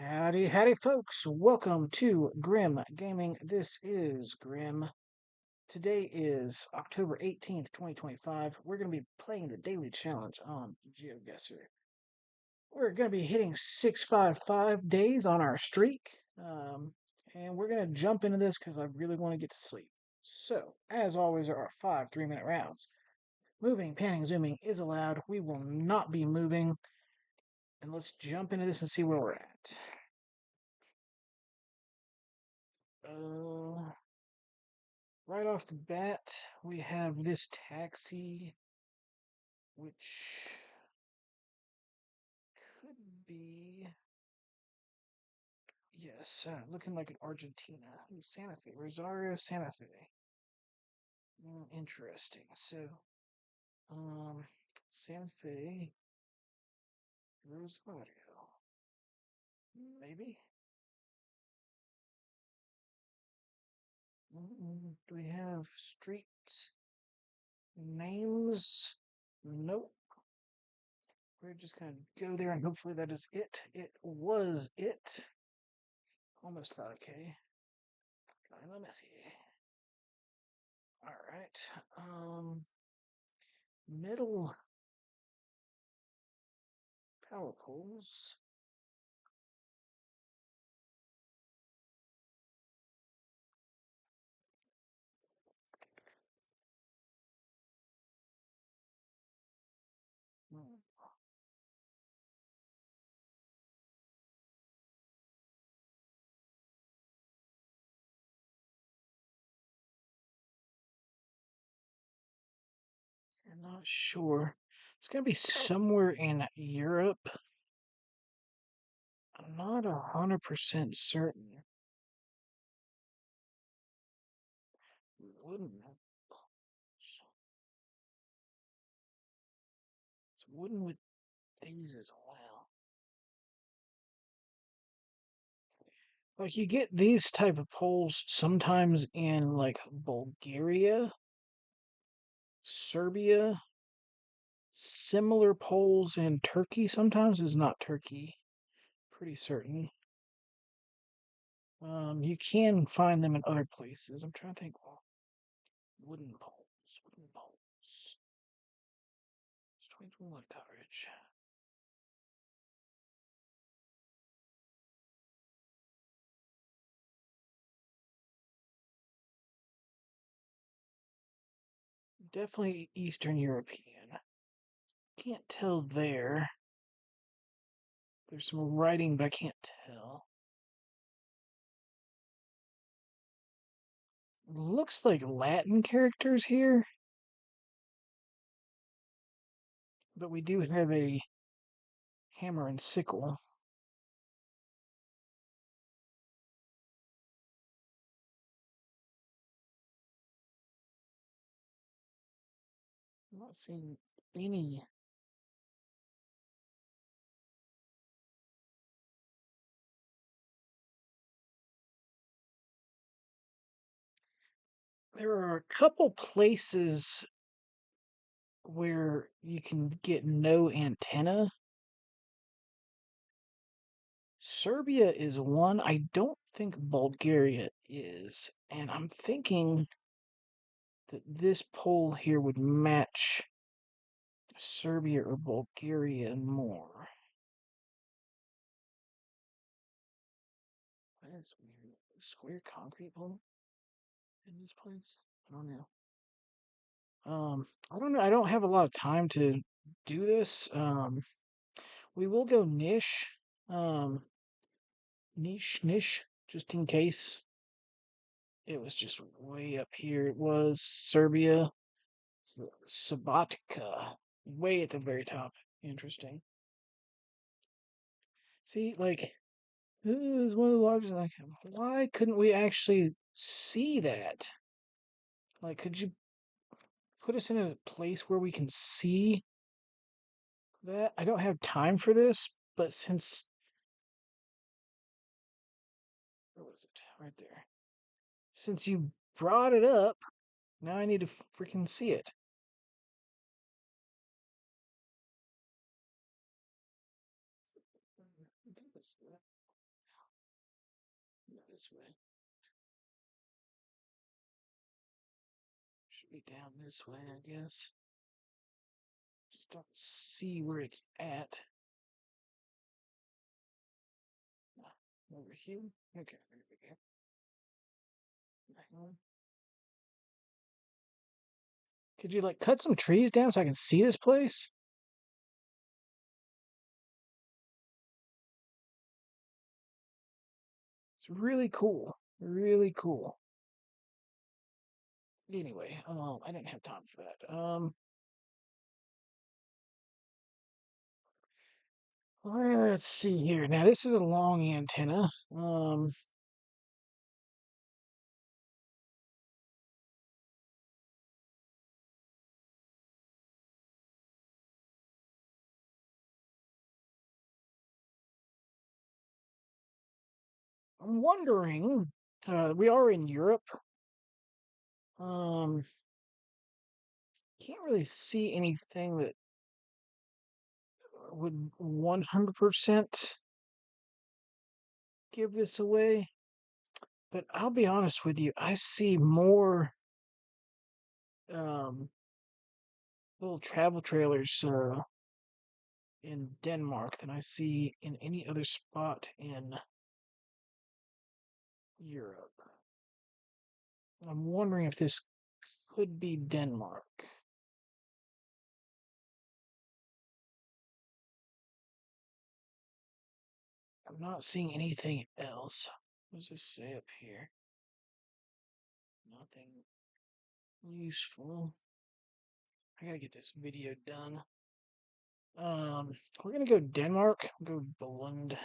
Howdy, howdy, folks. Welcome to Grim Gaming. This is Grim. Today is October 18th, 2025. We're going to be playing the daily challenge on GeoGuessr. We're going to be hitting 655 days on our streak. And we're going to jump into this because I really want to get to sleep. So, as always, there are 5 3-minute rounds. Moving, panning, zooming is allowed. We will not be moving. And let's jump into this and see where we're at. Right off the bat, we have this taxi, which could be, yes, looking like an Argentina. Ooh, Santa Fe, Rosario, Santa Fe. Interesting. So, Santa Fe, Rosario, maybe. Do we have street names? Nope. We're just gonna go there and hopefully that is it. It was it. Almost 5K. Let me see. Alright. Middle power poles. I'm not sure. It's gonna be somewhere in Europe. I'm not 100% certain. Wooden. It's wooden with these as well. Like you get these type of poles sometimes in like Bulgaria, Serbia, similar poles in Turkey sometimes is not Turkey. Pretty certain. You can find them in other places. I'm trying to think. Well, wooden poles. Wooden poles. It's 2021 coverage. Definitely Eastern European. Can't tell there. There's some writing, but I can't tell. Looks like Latin characters here. But we do have a hammer and sickle. I'm not seeing any. There are a couple places where you can get no antenna. Serbia is one. I don't think Bulgaria is. And I'm thinking that this pole here would match Serbia or Bulgaria more. That is weird. Square concrete pole in this place? I don't know. I don't know. I don't have a lot of time to do this. We will go niche. Um, niche, just in case. It was just way up here. It was Serbia. Sabatka. Way at the very top. Interesting. See, like, this is one of the largest. Like, why couldn't we actually see that? Like, could you put us in a place where we can see that? I don't have time for this, but since. Where was it? Right there. Since you brought it up, now I need to freaking see it. This way. Should be down this way, I guess. Just don't see where it's at. Over here? Okay, there we go. Hang on. Could you like cut some trees down so I can see this place? It's really cool. Really cool. Anyway, I didn't have time for that. Let's see here. Now this is a long antenna. I'm wondering, we are in Europe. Um, can't really see anything that would 100% give this away. But I'll be honest with you, I see more um, little travel trailers in Denmark than I see in any other spot in Europe. I'm wondering if this could be Denmark. I'm not seeing anything else. What does this say up here? Nothing useful. I gotta get this video done. We're gonna go Denmark. Go Billund.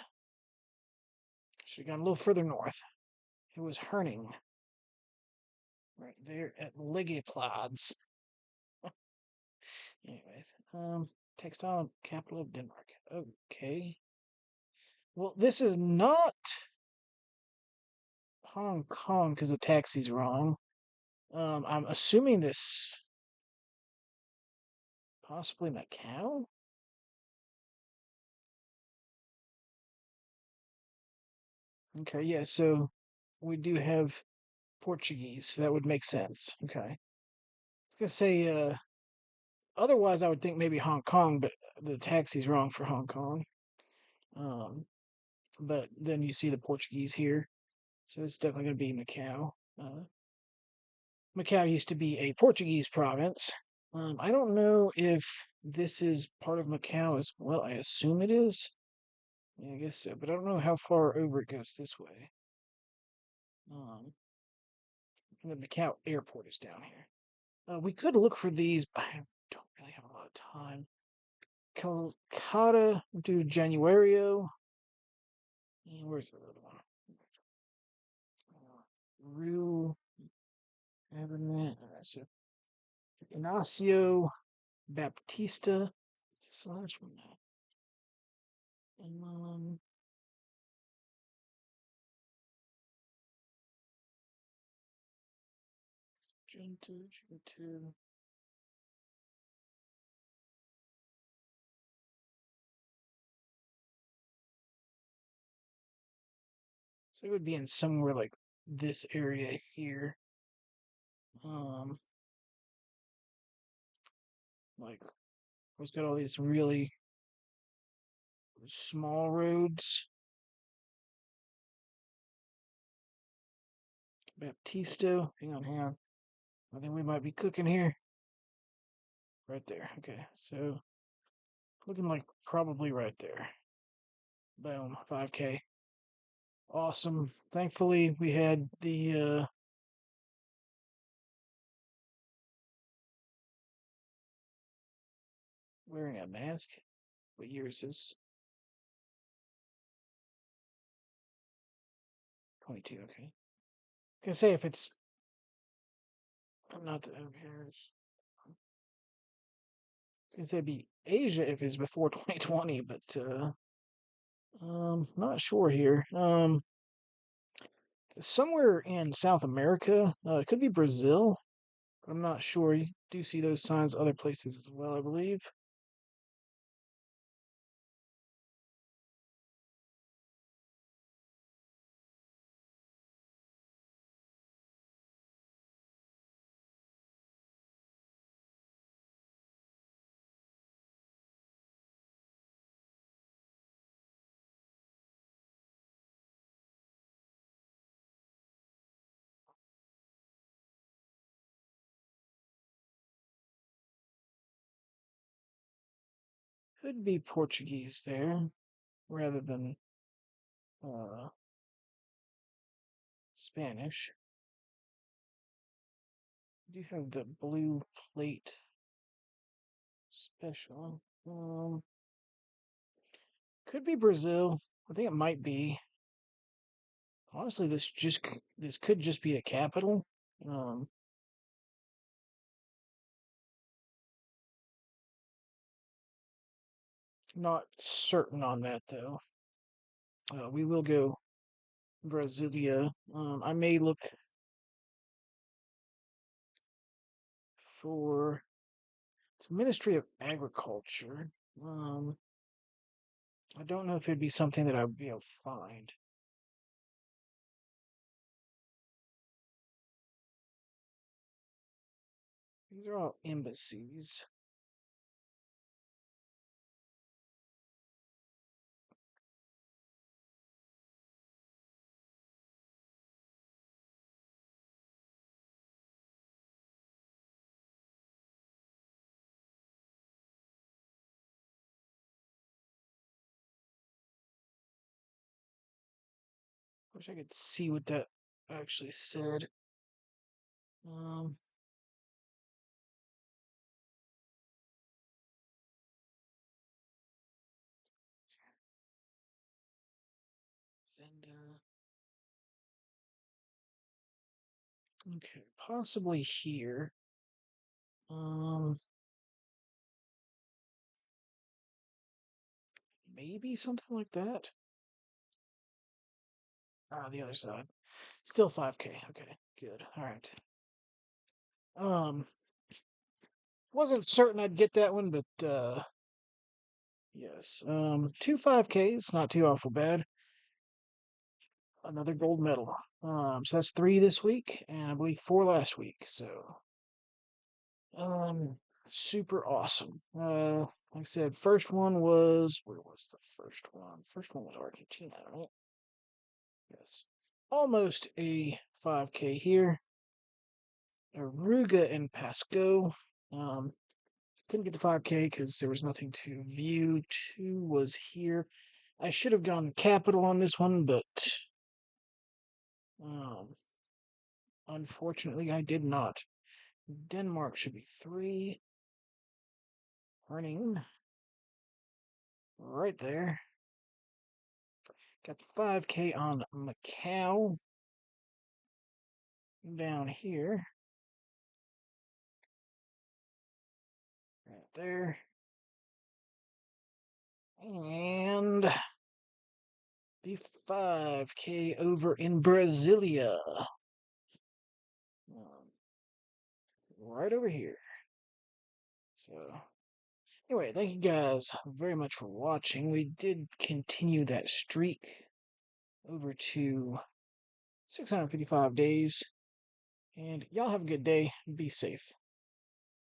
Should have gone a little further north. It was Herning. Right there at Liggeplads. Anyways, textile capital of Denmark. Okay. Well, this is not Hong Kong because the taxi's wrong. I'm assuming this possibly Macau. Okay, yeah. So we do have Portuguese, so that would make sense. Okay. I was gonna say, otherwise I would think maybe Hong Kong, but the taxi's wrong for Hong Kong. Um, but then you see the Portuguese here, so it's definitely gonna be Macau. Macau used to be a Portuguese province. I don't know if this is part of Macau as well. I assume it is. Yeah, I guess so, but I don't know how far over it goes this way. Um, the Macau airport is down here. We could look for these, but I don't really have a lot of time. Calcutta do Januario. And where's the other one? Real so Ignacio Baptista. Is this the last one? And Gen 2. So it would be in somewhere like this area here. Um, like it's got all these really small roads. Baptisto. Hang on. I think we might be cooking here. Right there. Okay, so looking like probably right there. Boom, 5K. Awesome. Thankfully, we had the wearing a mask. What year is this? 22. Okay. Can say if it's not the okay. I was gonna say it'd be Asia if it's before 2020, but not sure here. Somewhere in South America. It could be Brazil. But I'm not sure. You do see those signs other places as well, I believe. Could be Portuguese there rather than uh, Spanish. We do have the blue plate special. Could be Brazil. I think it might be. Honestly, this could just be a capital. Um, Not certain on that though. We will go Brasilia. I may look for it's Ministry of Agriculture. I don't know if it'd be something that I would be able to find. These are all embassies. Wish I could see what that actually said. Um, Zenda. Okay, possibly here. Um, Maybe something like that. Ah, the other side. Still 5K. Okay, good. All right. Um, wasn't certain I'd get that one, but yes. 2 5Ks, not too awful bad. Another gold medal. So that's 3 this week, and I believe 4 last week. So, um, super awesome. Like I said, first one was where was the first one? First one was Argentina, right? Yes. Almost a 5K here. Aruga and Pasco. Um, couldn't get the 5K because there was nothing to view. 2 was here. I should have gone capital on this one, but um, unfortunately I did not. Denmark should be 3. Running right there. Got the 5K on Macau down here. Right there. And the 5K over in Brasilia. Right over here. So, anyway, thank you guys very much for watching. We did continue that streak over to 655 days. And y'all have a good day. Be safe.